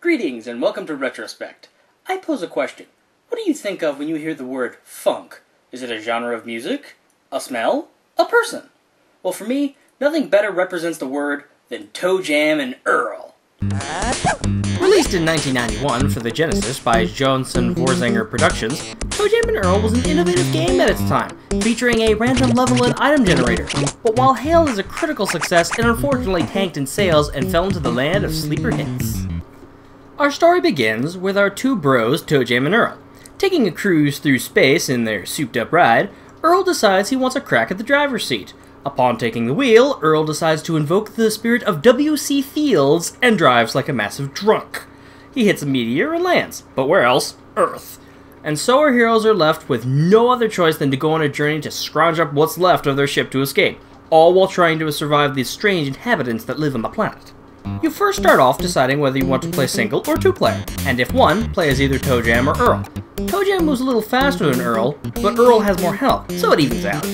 Greetings and welcome to Retrospect. I pose a question. What do you think of when you hear the word funk? Is it a genre of music? A smell? A person? Well, for me, nothing better represents the word than Toejam and Earl. Released in 1991 for the Genesis by Johnson Vorzinger Productions, Toejam and Earl was an innovative game at its time, featuring a random level and item generator. But while hailed as a critical success, it unfortunately tanked in sales and fell into the land of sleeper hits. Our story begins with our two bros, Toejam and Earl. Taking a cruise through space in their souped-up ride, Earl decides he wants a crack at the driver's seat. Upon taking the wheel, Earl decides to invoke the spirit of W.C. Fields and drives like a massive drunk. He hits a meteor and lands, but where else? Earth. And so our heroes are left with no other choice than to go on a journey to scrounge up what's left of their ship to escape, all while trying to survive these strange inhabitants that live on the planet. You first start off deciding whether you want to play single or two-player, and if won, play as either Toejam or Earl. Toejam moves a little faster than Earl, but Earl has more health, so it evens out.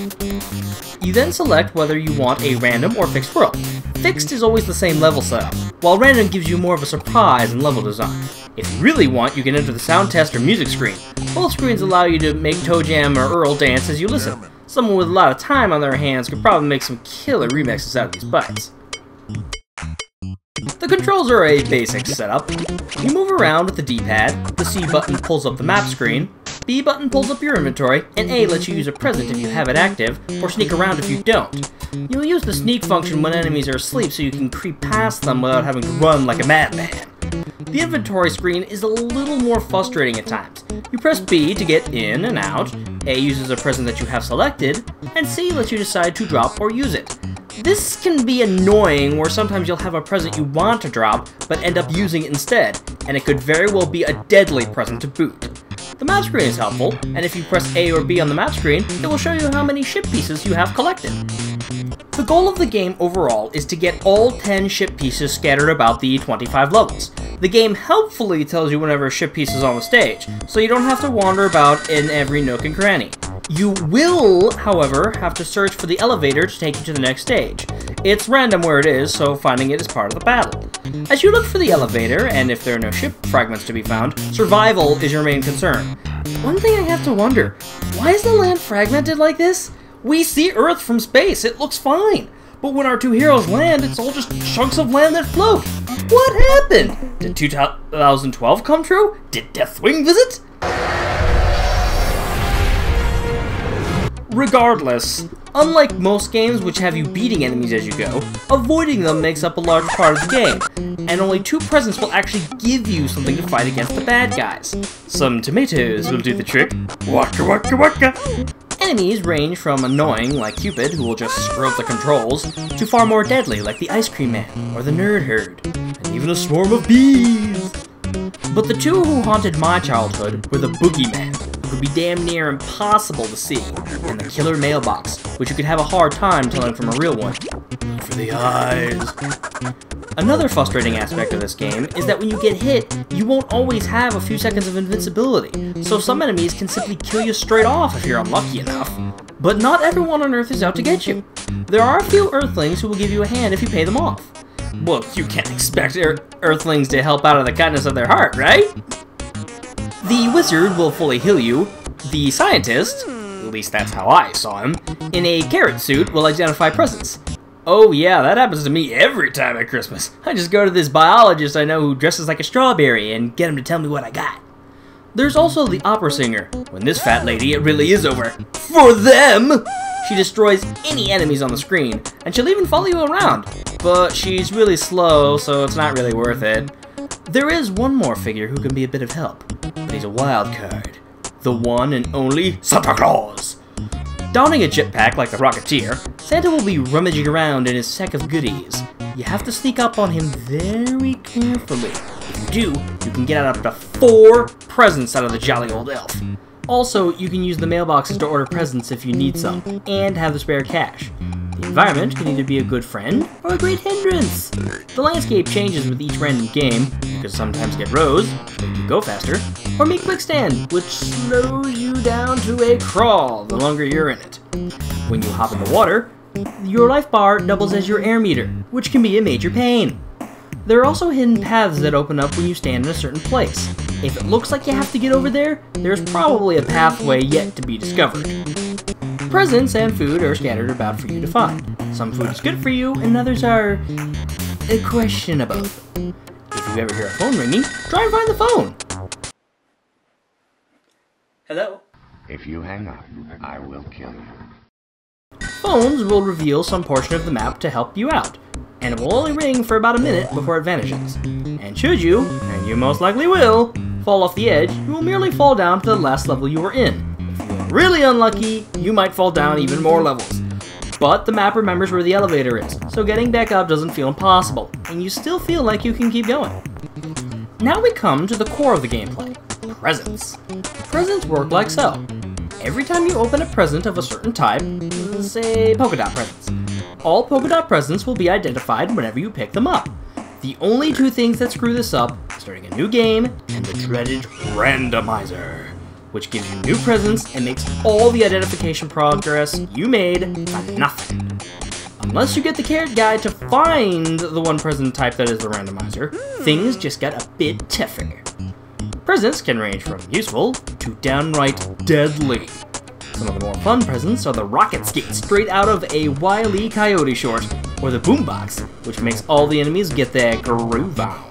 You then select whether you want a random or fixed world. Fixed is always the same level setup, while random gives you more of a surprise in level design. If you really want, you can enter the sound test or music screen. Both screens allow you to make Toejam or Earl dance as you listen. Someone with a lot of time on their hands could probably make some killer remixes out of these bites. The controls are a basic setup. You move around with the D-pad, the C button pulls up the map screen, B button pulls up your inventory, and A lets you use a present if you have it active, or sneak around if you don't. You'll use the sneak function when enemies are asleep so you can creep past them without having to run like a madman. The inventory screen is a little more frustrating at times. You press B to get in and out, A uses a present that you have selected, and C lets you decide to drop or use it. This can be annoying where sometimes you'll have a present you want to drop, but end up using it instead, and it could very well be a deadly present to boot. The map screen is helpful, and if you press A or B on the map screen, it will show you how many ship pieces you have collected. The goal of the game overall is to get all 10 ship pieces scattered about the 25 levels. The game helpfully tells you whenever a ship piece is on the stage, so you don't have to wander about in every nook and cranny. You will, however, have to search for the elevator to take you to the next stage. It's random where it is, so finding it is part of the battle. As you look for the elevator, and if there are no ship fragments to be found, survival is your main concern. One thing I have to wonder, why is the land fragmented like this? We see Earth from space, it looks fine. But when our two heroes land, it's all just chunks of land that float. What happened? Did 2012 come true? Did Deathwing visit? Regardless, unlike most games which have you beating enemies as you go, avoiding them makes up a large part of the game, and only 2 presents will actually give you something to fight against the bad guys. Some tomatoes will do the trick. Waka waka waka! Enemies range from annoying, like Cupid, who will just screw up the controls, to far more deadly, like the Ice Cream Man, or the Nerd Herd, and even a swarm of bees! But the two who haunted my childhood were the Boogeyman, who could be damn near impossible to see, and the Killer Mailbox, which you could have a hard time telling from a real one. For the eyes. Another frustrating aspect of this game is that when you get hit, you won't always have a few seconds of invincibility, so some enemies can simply kill you straight off if you're unlucky enough. But not everyone on Earth is out to get you. There are a few Earthlings who will give you a hand if you pay them off. Well, you can't expect Earthlings to help out of the kindness of their heart, right? The wizard will fully heal you. The scientist, at least that's how I saw him, in a carrot suit will identify presents. Oh yeah, that happens to me every time at Christmas. I just go to this biologist I know who dresses like a strawberry and get him to tell me what I got. There's also the opera singer. When this fat lady, it really is over. For them! She destroys any enemies on the screen, and she'll even follow you around. But she's really slow, so it's not really worth it. There is one more figure who can be a bit of help, but he's a wild card. The one and only Santa Claus! Donning a jetpack like the Rocketeer, Santa will be rummaging around in his sack of goodies. You have to sneak up on him very carefully. If you do, you can get up to 4 presents out of the jolly old elf. Also, you can use the mailboxes to order presents if you need some, and have the spare cash. The environment can either be a good friend or a great hindrance. The landscape changes with each random game. You can sometimes get rows, make you go faster, or meet quickstand, which slows you down to a crawl the longer you're in it. When you hop in the water, your life bar doubles as your air meter, which can be a major pain. There are also hidden paths that open up when you stand in a certain place. If it looks like you have to get over there, there's probably a pathway yet to be discovered. Presents and food are scattered about for you to find. Some food is good for you, and others are questionable. If you ever hear a phone ringing, try and find the phone. Hello? If you hang up, I will kill you. Phones will reveal some portion of the map to help you out, and it will only ring for about a minute before it vanishes. And should you, and you most likely will, fall off the edge, you will merely fall down to the last level you were in. If you are really unlucky, you might fall down even more levels. But the map remembers where the elevator is, so getting back up doesn't feel impossible, and you still feel like you can keep going. Now we come to the core of the gameplay, presents. Presents work like so. Every time you open a present of a certain type, say polka dot presents, all polka dot presents will be identified whenever you pick them up. The only two things that screw this up, starting a new game and the dreaded randomizer, which gives you new presents and makes all the identification progress you made for nothing. Unless you get the carrot guide to find the one present type that is the randomizer, things just get a bit tougher. Presents can range from useful to downright deadly. Some of the more fun presents are the rocket skate straight out of a Wile E. Coyote short, or the boombox, which makes all the enemies get their groove on.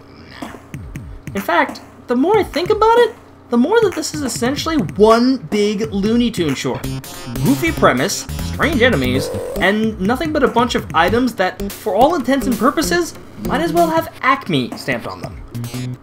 In fact, the more I think about it, the more that this is essentially one big Looney Tunes short. Goofy premise, strange enemies, and nothing but a bunch of items that, for all intents and purposes, might as well have Acme stamped on them.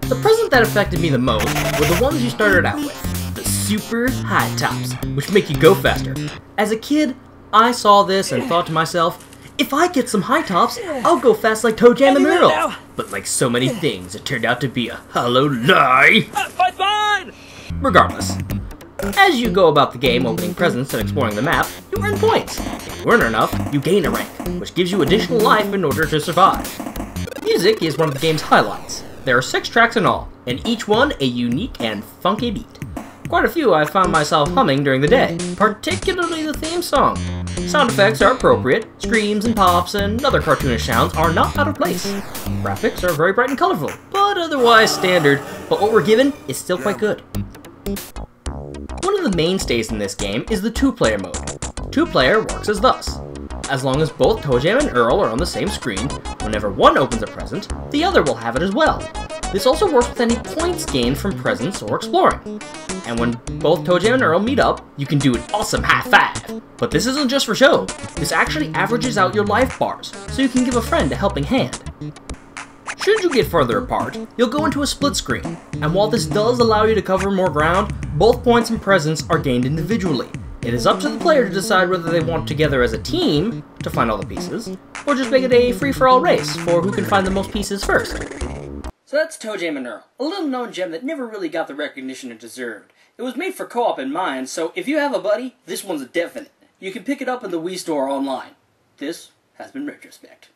The present that affected me the most were the ones you started out with, the super high tops, which make you go faster. As a kid, I saw this and thought to myself, if I get some high tops, I'll go fast like Toejam and Earl. But like so many things, it turned out to be a hollow lie. Fine! Regardless, as you go about the game opening presents and exploring the map, you earn points. If you earn enough, you gain a rank, which gives you additional life in order to survive. Music is one of the game's highlights. There are 6 tracks in all, and each one a unique and funky beat. Quite a few I found myself humming during the day, particularly the theme song. Sound effects are appropriate, screams and pops and other cartoonish sounds are not out of place. Graphics are very bright and colorful, but otherwise standard, but what we're given is still quite good. One of the mainstays in this game is the 2-player mode. 2-player works as thus. As long as both Toejam and Earl are on the same screen, whenever one opens a present, the other will have it as well. This also works with any points gained from presents or exploring. And when both Toejam and Earl meet up, you can do an awesome high five. But this isn't just for show. This actually averages out your life bars, so you can give a friend a helping hand. Should you get further apart, you'll go into a split screen, and while this does allow you to cover more ground, both points and presents are gained individually. It is up to the player to decide whether they want together as a team to find all the pieces, or just make it a free-for-all race for who can find the most pieces first. So that's Toejam and Earl, a little-known gem that never really got the recognition it deserved. It was made for co-op in mind, so if you have a buddy, this one's a definite. You can pick it up in the Wii Store online. This has been Retrospect.